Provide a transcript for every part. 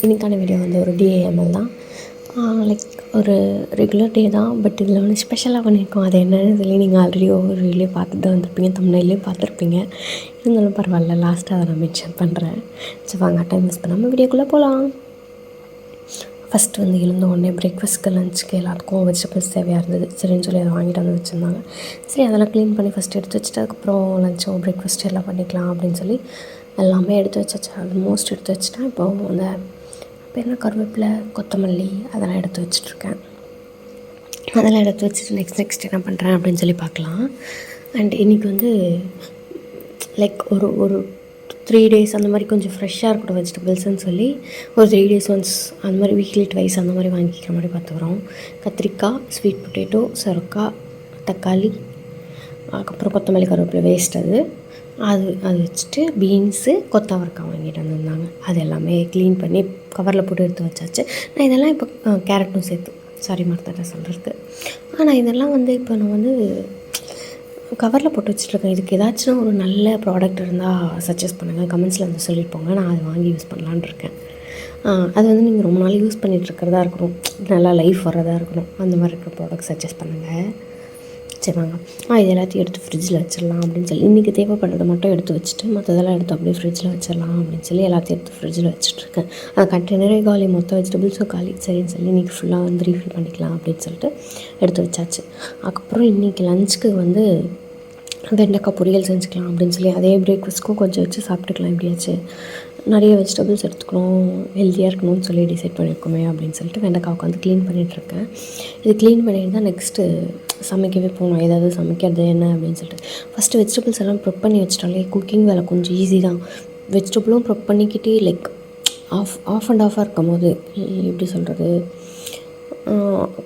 இன்றைக்கான வீடியோ வந்து ஒரு டிஏஎம்எல் தான். லைக் ஒரு ரெகுலர் டே தான். பட் இதில் வந்து ஸ்பெஷலாக பண்ணியிருக்கோம். அது என்னன்னு சொல்லி நீங்கள் ஆல்ரெடி ஒவ்வொரு வீடியோ பார்த்துட்டு தான் வந்திருப்பீங்க, தமிழ்லேயும் பார்த்துருப்பீங்க. இருந்தாலும் பரவாயில்ல, லாஸ்ட்டாக அதை நான் மென்ஷன் பண்ணுறேன். சரி வாங்க, டைம் மிஸ் பண்ணாமல் வீடியோக்குள்ளே போகலாம். ஃபஸ்ட்டு வந்து எழுந்த உடனே பிரேக்ஃபாஸ்ட்க்கு லஞ்சுக்கு எல்லாத்துக்கும் வெஜிடபிள்ஸ் தேவையாக இருந்தது. சரின்னு சொல்லி அதை வாங்கிட்டு வந்து வச்சுருந்தாங்க. சரி அதெல்லாம் க்ளீன் பண்ணி ஃபஸ்ட்டு எடுத்து வச்சுட்டு அதுக்கப்புறம் லஞ்சும் பிரேக்ஃபாஸ்ட்டு எல்லாம் பண்ணிக்கலாம் அப்படின்னு சொல்லி எல்லாமே எடுத்து வச்சாச்சு. ஆல்மோஸ்ட் எடுத்து வச்சுட்டேன். இப்போ அந்த பேர் கருவேப்பிலை, கொத்தமல்லி அதெல்லாம் எடுத்து வச்சுட்ருக்கேன். அதெல்லாம் எடுத்து வச்சுட்டு நெக்ஸ்ட் என்ன பண்ணுறேன் அப்படின்னு சொல்லி பார்க்கலாம். அண்ட் இன்றைக்கி வந்து லைக் ஒரு 3 days அந்த மாதிரி கொஞ்சம் ஃப்ரெஷ்ஷாக இருக்கட்டும் வெஜிடபிள்ஸ்ன்னு சொல்லி ஒரு 3 days ஒன்ஸ் அந்த மாதிரி வீக்லி ட்வைஸ் அந்த மாதிரி வாங்கிக்கிற மாதிரி பார்த்துக்குறோம். கத்திரிக்காய், ஸ்வீட் பொட்டேட்டோ, சொரக்காய், தக்காளி, அதுக்கப்புறம் கொத்தமல்லி, கருவேப்பிலை வேஸ்ட் அது வச்சுட்டு பீன்ஸு, கொத்தவரக்காய் வாங்கிட்டு வந்திருந்தாங்க. அது எல்லாமே க்ளீன் பண்ணி கவரில் போட்டு எடுத்து வச்சாச்சு. நான் இதெல்லாம் இப்போ கேரட்டும் சேர்த்து மறந்துட்டேன் சொல்கிறதுக்கு. ஆனால் இதெல்லாம் வந்து இப்போ நான் வந்து கவரில் போட்டு வச்சுட்ருக்கேன். இதுக்கு ஏதாச்சும் ஒரு நல்ல ப்ராடக்ட் இருந்தால் சஜஸ்ட் பண்ணுங்கள், கமெண்ட்ஸில் வந்து சொல்லியிருப்போங்க. நான் அதை வாங்கி யூஸ் பண்ணலான்னு இருக்கேன். அது வந்து நீங்கள் ரொம்ப நாள் யூஸ் பண்ணிகிட்ருக்கிறதா இருக்கணும், நல்லா லைஃப் வர்றதா இருக்கணும், அந்த மாதிரி இருக்கிற ப்ராடக்ட் சஜஸ்ட் பண்ணுங்கள். சரி வாங்க, இது எல்லாத்தையும் எடுத்து ஃப்ரிட்ஜில் வச்சிடலாம் அப்படின்னு சொல்லி இன்றைக்கி தேவைப்படுறதை மட்டும் எடுத்து வச்சுட்டு மற்றதெல்லாம் எடுத்து அப்படியே ஃப்ரிட்ஜில் வச்சிடலாம் அப்படின்னு சொல்லி எல்லாத்தையும் எடுத்து ஃப்ரிட்ஜில் வச்சுட்ருக்கேன். அது கண்டெய்னரே காலி, மொத்த வெஜிடபிள்ஸும் காலி. சரின்னு சொல்லி இன்றைக்கி ஃபுல்லாக வந்து ரீஃபில் பண்ணிக்கலாம் அப்படின்னு சொல்லிட்டு எடுத்து வச்சாச்சு. அதுக்கப்புறம் இன்றைக்கி லஞ்சுக்கு வந்து வெண்டைக்காய் பொரியல் செஞ்சுக்கலாம் அப்படின்னு சொல்லி அதே பிரேக்ஃபாஸ்ட்க்கும் கொஞ்சம் வச்சு சாப்பிட்டுக்கலாம். எப்படியாச்சு நிறைய வெஜிடபிள்ஸ் எடுத்துக்கணும், ஹெல்த்தியாக இருக்கணும்னு சொல்லி டிசைட் பண்ணியிருக்கோமே அப்படின்னு சொல்லிட்டு வெண்டைக்காய் உட்காந்து க்ளீன் பண்ணிகிட்ருக்கேன். இது க்ளீன் பண்ணிட்டு தான் நெக்ஸ்ட்டு சமைக்கவே போகணும். ஏதாவது சமைக்கிறது என்ன அப்படின்னு சொல்லிட்டு ஃபஸ்ட்டு வெஜிடபிள்ஸ் எல்லாம் ப்ரிப் பண்ணி வச்சிட்டாலே குக்கிங் வேலை கொஞ்சம் ஈஸி தான். வெஜிடபிளும் ப்ரிப் பண்ணிக்கிட்டே லைக் ஆஃப் அண்ட் ஆஃபாக இருக்கும் போது எப்படி சொல்கிறது,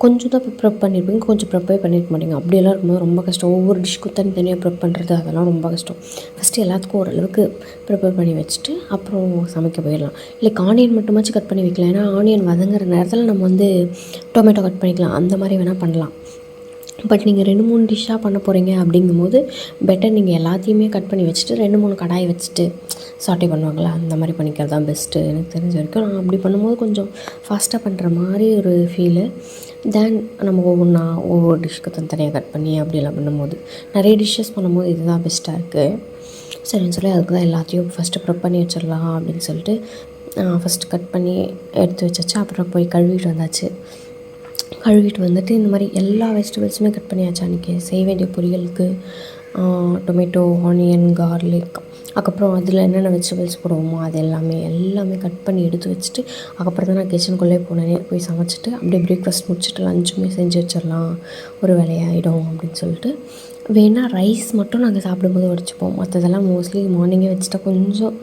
கொஞ்சம் தான் ப்ரிப் பண்ணியிருப்பீங்க, கொஞ்சம் ப்ரிப்பே பண்ணியிருக்க மாட்டீங்க. அப்படியெல்லாம் இருக்கும்போது ரொம்ப கஷ்டம். ஒவ்வொரு டிஷ்க்கும் தனித்தனியாக ப்ரிப் பண்ணுறது அதெல்லாம் ரொம்ப கஷ்டம். ஃபஸ்ட்டு எல்லாத்துக்கும் ஓரளவுக்கு ப்ரிப்பேர் பண்ணி வச்சுட்டு அப்புறம் சமைக்க போயிடலாம். இல்லை ஆனியன் மட்டுமாச்சும் கட் பண்ணி வைக்கலாம். ஏன்னா ஆனியன் வதங்குற நேரத்தில் நம்ம வந்து டொமேட்டோ கட் பண்ணிக்கலாம், அந்த மாதிரி வேணால் பண்ணலாம். பட் நீங்கள் 2-3 டிஷ்ஷாக பண்ண போகிறீங்க அப்படிங்கும்போது பெட்டர் நீங்கள் எல்லாத்தையுமே கட் பண்ணி வச்சுட்டு 2-3 கடாய் வச்சுட்டு சாட்டே பண்ணுவாங்களா, அந்த மாதிரி பண்ணிக்கிறது தான் பெஸ்ட்டு. எனக்கு தெரிஞ்ச வரைக்கும் நான் அப்படி பண்ணும்போது கொஞ்சம் ஃபாஸ்ட்டாக பண்ணுற மாதிரி ஒரு ஃபீலு. தென் நம்ம ஒவ்வொரு டிஷ்ஷுக்கு தனித்தனியாக கட் பண்ணி அப்படியெல்லாம் பண்ணும்போது நிறைய டிஷ்ஷஸ் பண்ணும்போது இதுதான் பெஸ்ட்டாக இருக்குது. சரின்னு சொல்லி அதுக்கு தான் எல்லாத்தையும் ஃபஸ்ட்டு ப்ரிப் பண்ணி வச்சிடலாம் அப்படின்னு சொல்லிட்டு ஃபஸ்ட்டு கட் பண்ணி எடுத்து வச்சாச்சு. அப்புறம் போய் கழுவிட்டு வந்தாச்சு. கழுவிட்டு வந்துட்டு இந்த மாதிரி எல்லா வெஜிடபிள்ஸுமே கட் பண்ணியாச்சு. அன்றைக்கி செய்ய வேண்டிய பொரியலுக்கு டொமேட்டோ, ஆனியன், கார்லிக், அதுக்கப்புறம் அதில் என்னென்ன வெஜிடபிள்ஸ் போடுவோமோ அது எல்லாமே கட் பண்ணி எடுத்து வச்சுட்டு அதுக்கப்புறம் தான் நான் கிச்சனுக்குள்ளே போய் சமைச்சிட்டு அப்படியே பிரேக்ஃபாஸ்ட் முடிச்சுட்டு லஞ்சுமே செஞ்சு வச்சிடலாம், ஒரு வேலையாகிடும் அப்படின்னு சொல்லிட்டு. வேணால் ரைஸ் மட்டும் நாங்கள் சாப்பிடும்போது வடிச்சுப்போம். மற்றதெல்லாம் மோஸ்ட்லி மார்னிங்கே வச்சுட்டா கொஞ்சம்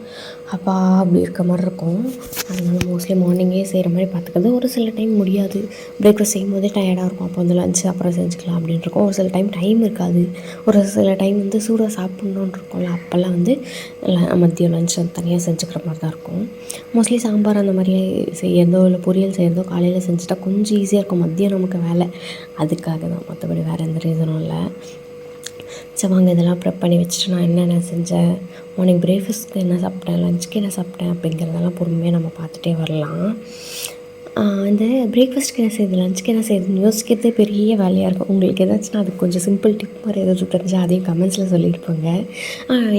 அப்படி இருக்க மாதிரி இருக்கும். அதனால் மோஸ்ட்லி மார்னிங்கே செய்கிற மாதிரி பார்த்துக்கிறது. ஒரு சில டைம் முடியாது, பிரேக்ஃபாஸ்ட் செய்யும் போதே டயர்டாக இருக்கும், அப்போ வந்து லஞ்சு அப்புறம் செஞ்சுக்கலாம் அப்படின்னு இருக்கும். ஒரு சில டைம் இருக்காது, ஒரு சில டைம் வந்து சூடாக சாப்பிட்ணுன்னு இருக்கும்ல, அப்போல்லாம் வந்து மதியம் லஞ்ச் தனியாக செஞ்சுக்கிற மாதிரி தான் இருக்கும். மோஸ்ட்லி சாம்பார் அந்த மாதிரி செய்யறதோ இல்லை பொரியல் செய்கிறதோ காலையில் செஞ்சுட்டா கொஞ்சம் ஈஸியாக இருக்கும் மதியம் நமக்கு வேலை. அதுக்காக தான், மற்றபடி வேறு எந்த ரீசனும் இல்லை. சரி வாங்க, இதெல்லாம் ப்ரிப் பண்ணி வச்சுட்டு நான் என்னென்ன செஞ்சேன், மார்னிங் பிரேக்ஃபாஸ்ட்க்கு என்ன சாப்பிட்டேன், லஞ்சுக்கு என்ன சாப்பிட்டேன் அப்படிங்கிறதெல்லாம் பொறுமையாக நம்ம பார்த்துட்டே வரலாம். இந்த பிரேக்ஃபாஸ்ட்டுக்கு என்ன செய்யுது, லஞ்சுக்கு என்ன செய்யுதுன்னு யோசிக்கிறதே பெரிய வேலையாக இருக்கும். உங்களுக்கு ஏதாச்சும் அதுக்கு கொஞ்சம் சிம்பிள் டிப் மாதிரி ஏதாச்சும் தெரிஞ்சால் அதையும் கமெண்ட்ஸில் சொல்லியிருப்பாங்க.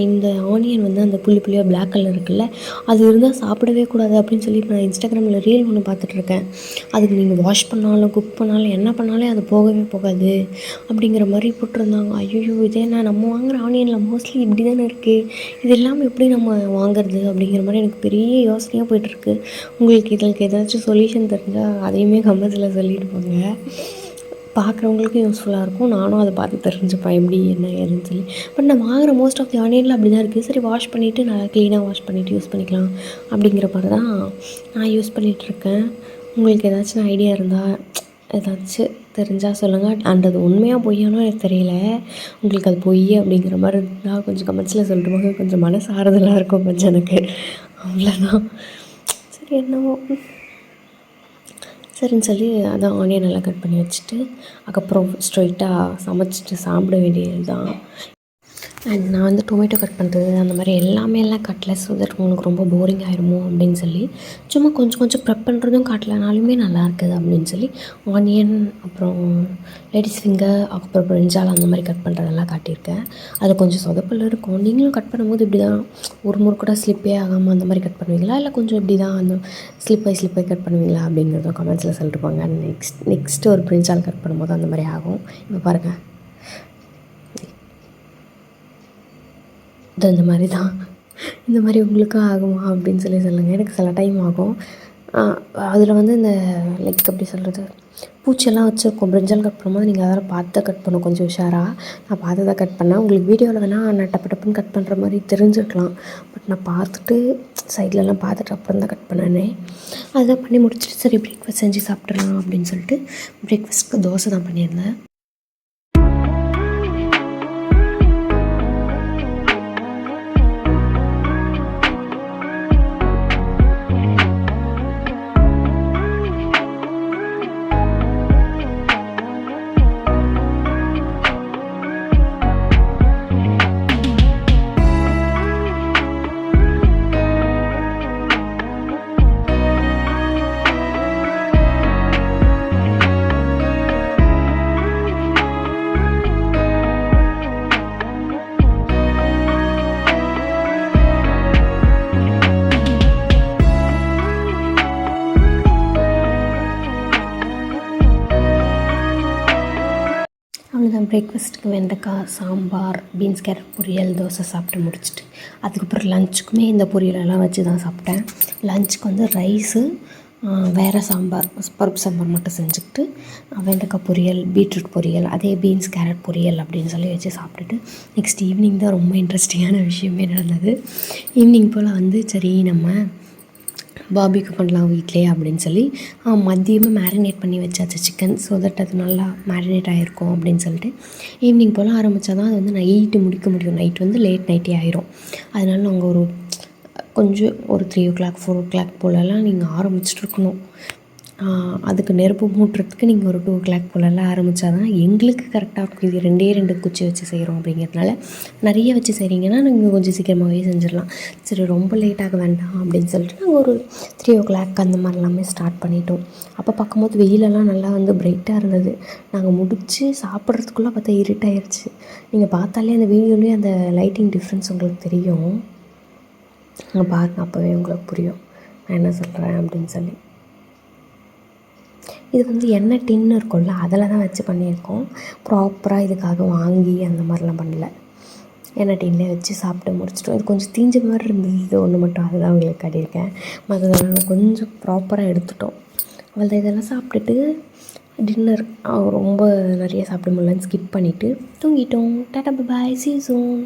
இந்த ஆனியன் வந்து அந்த புள்ளியாக பிளாக் கலர் இருக்குல்ல, அது இருந்தால் சாப்பிடவே கூடாது அப்படின்னு சொல்லி நான் இன்ஸ்டாகிராமில் ரீல் ஒன்று பார்த்துட்ருக்கேன். அதுக்கு நீங்கள் வாஷ் பண்ணாலும் குக் பண்ணாலும் என்ன பண்ணாலும் அது போகவே போகாது அப்படிங்கிற மாதிரி போட்டிருந்தாங்க. ஐயோ, இதே நம்ம வாங்குகிற ஆனியனில் மோஸ்ட்லி இப்படி தானே இருக்குது, இது இல்லாமல் எப்படி நம்ம வாங்குறது அப்படிங்கிற மாதிரி எனக்கு பெரிய யோசனையாக போய்ட்டுருக்கு. உங்களுக்கு இதற்கு ஏதாச்சும் சொல்யூஷன் தெரிஞ்சால் அதையுமே கமெண்ட்ஸில் சொல்லிட்டு போங்க. பார்க்குறவங்களுக்கும் யூஸ்ஃபுல்லாக இருக்கும், நானும் அதை பார்த்து தெரிஞ்சுப்பேன் எப்படி என்ன ஏதுன்னு சொல்லி. பட் நான் வாங்குகிற மோஸ்ட் ஆஃப் தி ஆனியனில் அப்படி தான் இருக்குது. சரி வாஷ் பண்ணிவிட்டு நல்லா க்ளீனாக வாஷ் பண்ணிவிட்டு யூஸ் பண்ணிக்கலாம் அப்படிங்கிற மாதிரி தான் நான் யூஸ் பண்ணிகிட்ருக்கேன். உங்களுக்கு ஏதாச்சும் ஐடியா இருந்தால் ஏதாச்சும் தெரிஞ்சால் சொல்லுங்கள். அண்ட் அது உண்மையாக பொய்யானோ எனக்கு தெரியல. உங்களுக்கு அது பொய் அப்படிங்கிற மாதிரி இருந்தால் கொஞ்சம் கமெண்ட்ஸில் சொல்லிட்டு போக, கொஞ்சம் மனசு ஆறுதலாக இருக்கும் கொஞ்சம் எனக்கு. அவ்வளோதான். சரி என்னவோ சரின்னு சொல்லி அதான் ஆனியன் நல்லா கட் பண்ணி வச்சுட்டு அதுக்கப்புறம் ஸ்ட்ரைட்டாக சமைச்சிட்டு சாப்பிட வேண்டியது தான். அண்ட் நான் வந்து டொமேட்டோ கட் பண்ணுறது அந்த மாதிரி எல்லாம் காட்டல. ஸோ தட் உங்களுக்கு ரொம்ப போரிங் ஆகிருமோ அப்படின்னு சொல்லி சும்மா கொஞ்சம் கொஞ்சம் ப்ரெப் பண்ணுறதும் காட்டலனாலுமே நல்லா இருக்குது அப்படின்னு சொல்லி ஆனியன், அப்புறம் லேடிஸ் ஃபிங்கர், அப்புறம் பிரிஞ்சால் அந்த மாதிரி கட் பண்ணுறதெல்லாம் காட்டியிருக்கேன். அது கொஞ்சம் சொதப்பல் இருக்கும். நீங்களும் கட் பண்ணும்போது இப்படி தான் ஒரு முறை கூட ஸ்லிப்பே ஆகாமல் அந்த மாதிரி கட் பண்ணுவீங்களா, இல்லை கொஞ்சம் இப்படி தான் அந்த ஸ்லிப்பாகி கட் பண்ணுவீங்களா அப்படிங்கிறத கமெண்ட்ஸில் சொல்லிட்டு போங்க. நெக்ஸ்ட்டு ஒரு பிரிஞ்சால் கட் பண்ணும்போது அந்த மாதிரி ஆகும். இப்போ பாருங்கள், இது இந்த மாதிரி தான். இந்த மாதிரி உங்களுக்கும் ஆகுமா அப்படின்னு சொல்லி சொல்லுங்கள். எனக்கு சில டைம் ஆகும். அதில் வந்து இந்த லைக் எப்படி சொல்கிறது, பூச்செல்லாம் வச்சுருக்கோம். பிரிஞ்சால் கட் பண்ணும்போது நீங்கள் அதெல்லாம் பார்த்து தான் கட் பண்ணணும், கொஞ்சம் உஷாராக. நான் பார்த்து தான் கட் பண்ணேன். உங்களுக்கு வீடியோவில் வேணால் நான் டப்புன்னு கட் பண்ணுற மாதிரி தெரிஞ்சிருக்கலாம். பட் நான் பார்த்துட்டு சைட்லலாம் பார்த்துட்டு அப்புறம் தான் கட் பண்ணேனே. அதுதான் பண்ணி முடிச்சுட்டு சரி பிரேக்ஃபாஸ்ட் செஞ்சு சாப்பிட்றலாம் அப்படின்னு சொல்லிட்டு பிரேக்ஃபாஸ்ட்டுக்கு தோசை தான் பண்ணியிருந்தேன். அவ்வளோதான். பிரேக்ஃபாஸ்ட்டுக்கு வெண்டைக்காய், சாம்பார், பீன்ஸ், கேரட் பொரியல், தோசை சாப்பிட்டு முடிச்சுட்டு அதுக்கப்புறம் லஞ்சுக்குமே இந்த பொரியலெல்லாம் வச்சு தான் சாப்பிட்டேன். லஞ்சுக்கு வந்து ரைஸு, வேறு சாம்பார், பருப்பு சாம்பார் மட்டும் செஞ்சுக்கிட்டு வெண்டைக்காய் பொரியல், பீட்ரூட் பொரியல், அதே பீன்ஸ் கேரட் பொரியல் அப்படின்னு சொல்லி வச்சு சாப்பிட்டுட்டு நெக்ஸ்ட் ஈவினிங் தான் ரொம்ப இன்ட்ரெஸ்டிங்கான விஷயமே நடந்தது. ஈவினிங் போல் வந்து சரி நம்ம பாபிக்கு பண்ணலாம் வீட்டிலே அப்படின்னு சொல்லி மதியமாக மேரினேட் பண்ணி வச்சாச்சு சிக்கன். ஸோ தட் அது நல்லா மேரினேட் ஆகிருக்கும் அப்படின்னு சொல்லிட்டு ஈவினிங் போல் ஆரம்பித்தா தான் அது வந்து நைட்டு முடிக்க முடியும். நைட் வந்து லேட் நைட்டே ஆயிரும். அதனால நாங்கள் கொஞ்சம் ஒரு 3 o'clock 4 o'clock போலலாம் நீங்கள் ஆரம்பிச்சிட்ருக்கணும். அதுக்கு நெருப்பு மூட்டுறதுக்கு நீங்கள் ஒரு 2 o'clock போலலாம் ஆரம்பித்தா தான் எங்களுக்கு கரெக்டாக இருக்கும். இது 2 குச்சி வச்சு செய்கிறோம் அப்படிங்கிறதுனால நிறைய வச்சு செய்கிறீங்கன்னா நீங்கள் கொஞ்சம் சீக்கிரமாகவே செஞ்சிடலாம். சரி ரொம்ப லேட்டாக வேண்டாம் அப்படின்னு சொல்லிட்டு நாங்கள் ஒரு 3 o'clock அந்த மாதிரிலாமே ஸ்டார்ட் பண்ணிட்டோம். அப்போ பார்க்கும்போது வெயிலெல்லாம் நல்லா வந்து பிரைட்டாக இருந்தது. நாங்கள் முடித்து சாப்பிட்றதுக்குள்ளே பார்த்தா இருட்டாயிருச்சு. நீங்கள் பார்த்தாலே அந்த வீடியோலேயே அந்த லைட்டிங் டிஃப்ரென்ஸ் உங்களுக்கு தெரியும். பாருங்கள், அப்போவே உங்களுக்கு புரியும் நான் என்ன சொல்கிறேன் அப்படின்னு சொல்லி. இது வந்து எண்ணெய் டின்னு இருக்கும்ல, அதில் தான் வச்சு பண்ணியிருக்கோம். ப்ராப்பராக இதுக்காக வாங்கி அந்த மாதிரிலாம் பண்ணல. எண்ணெய் டின்லேயே வச்சு சாப்பிட்டு முடிச்சிட்டோம். இது கொஞ்சம் தீஞ்ச மாதிரி இருந்தது, இது ஒன்று மட்டும் அதுதான் உங்களுக்கு காட்டியிருக்கேன். மற்றதெல்லாம் கொஞ்சம் ப்ராப்பராக எடுத்துட்டோம். அவ்வளோதான். இதெல்லாம் சாப்பிட்டுட்டு டின்னர் ரொம்ப நிறைய சாப்பிட முடியலன்னு ஸ்கிப் பண்ணிவிட்டு தூங்கிட்டோம். டாடா பாய், see you soon.